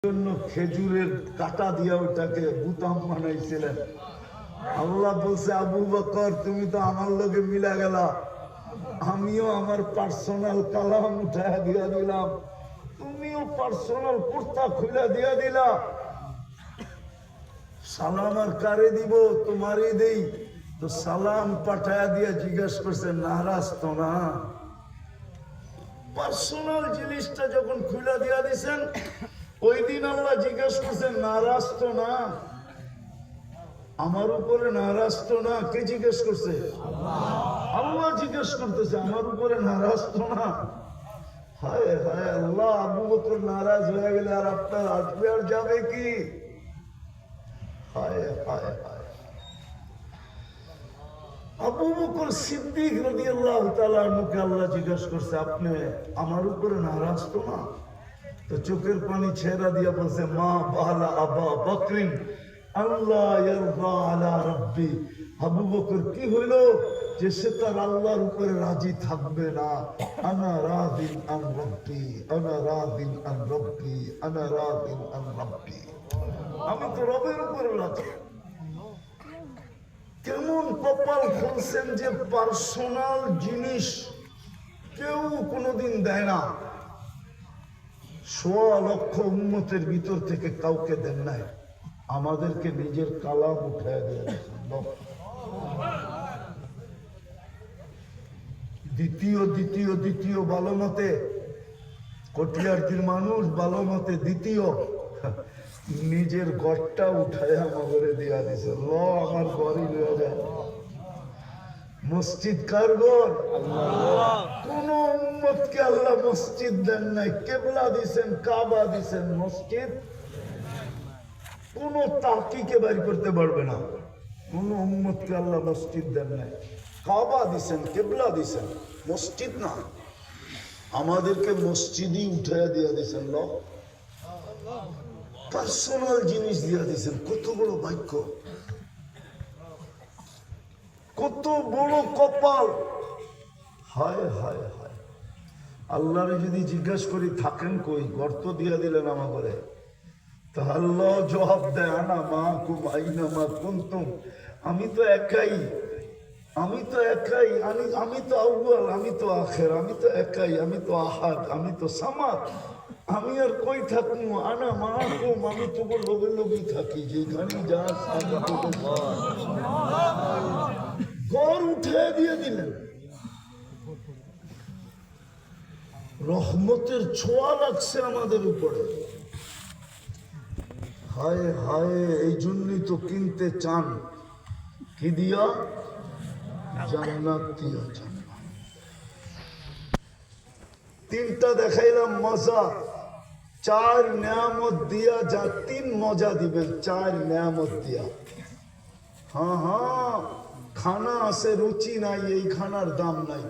জন্য খেজুরের কাটা দিয়া ওটাকে বুতাম বানাইছিলেন। আল্লাহ বলছে, আবু বকর তুমি তো আমার লগে মিলা গেলা, আমিও আমার পার্সোনাল কালাম উঠায় দিয়া দিলাম, তুমিও পার্সোনাল কুর্তা খুলে দিয়া দিলা। সালাম আর কারে দিব? তোমারই দেই। তো সালাম পাঠায়া দিয়া জিজ্ঞেস করছে, নারাজ তো না? পার্সোনাল জিনিসটা যখন খুলে দিয়া দিছেন, ওই দিন আল্লাহ জিজ্ঞেস করছেন, নারাজ তো না? আমার উপরে নারাজ তো না? কে জিজ্ঞেস করছে? আল্লাহ জিজ্ঞেস করতেছে, আমার উপরে নারাজ তো না? হায় হায় আল্লাহ, আবু বকর নারাজ হয়ে গেলে আর আপনার আসবে আর যাবে কি? হায় হায় হায়। আবু বকর সিদ্দিক রাদিয়াল্লাহু তাআলা আনহুকে আল্লাহ জিজ্ঞেস করছে, আপনি আমার উপরে নারাজ তো না? তো চোখের পানি ছেড়া দিয়া বলছে, মা বালা আবা বকরিন আল্লাহ ইয়ারদা আলা রাব্বি। আবু বকর কি হইল যে সে তার আল্লাহর উপরে রাজি থাকবে না? আনা রাদিন আন রাব্বি, আনা রাদিন আন রাব্বি, আনা রাদিন আন রাব্বি। আমি তো রবের উপরে রাজি। কেমন কপাল খুলছেন যে পার্সোনাল জিনিস কেউ কোনোদিন দেয় না। ১৬ লক্ষ উম্মতের ভিতর থেকে কাউকে দেন নাই, আমাদেরকে নিজের কালাম উঠায় দিয়েছেন। দ্বিতীয় দ্বিতীয় দ্বিতীয় ভালো মতে কটিয়ারটির মানুষ ভালো মতে দ্বিতীয় নিজের ঘরটা উঠায় আমাদের দিয়া দিছে। আমার ঘরই লয়ে যায়। মসজিদ কার ঘর? কোন উম্মতকে আল্লাহ মসজিদ দেন নাই, কেবলা দিছেন, কাবা দিছেন, মসজিদ কোন তাকিকে বাড়ি করতে পারবে না। কোন উম্মতকে আল্লাহ মসজিদ দেন নাই, কাবা দিছেন, কেবলা দিছেন, মসজিদ না। আমাদেরকে মসজিদই উঠাইয়া দিয়া দিছেন। পার্সোনাল জিনিস দিয়া দিছেন। কত বড় বাক্য, কত বড় কপাল। হায় হায় হায়। আল্লাহরে যদি জিজ্ঞাসা করি থাকেন কই, গর্ত দিয়া দিলেন আমাকে, তা আল্লাহ জবাব দেয়, আনা মা কুম আইনা মা কুনতুম। আমি তো একাই, আমি তো একাই, আমি তো আউয়াল, আমি তো আখের, আমি তো একাই, আমি তো আহাদ, আমি তো সামাদ। আমি আর কই থাকবো? আনা মা কুম, আমি তবু লোভে লোভেই থাকি, যেখানে যা ঘর উঠে দিয়ে দিলেন। রহমতের ছোঁয়া লাগছে আমাদের উপরে। হায় হায়, এই জন্যই তো কিনতে চান কি দিয়া? জান্নাত দিয়া। জান্নাত তিনটা দেখাইলাম মজা, 4 নিয়ামত দিয়া যা 3 মজা দিবেন, 4 নিয়ামত দিয়া। হ্যাঁ হ্যাঁ, খানা আছে, রুচি নাই, এই খানার দাম নাই।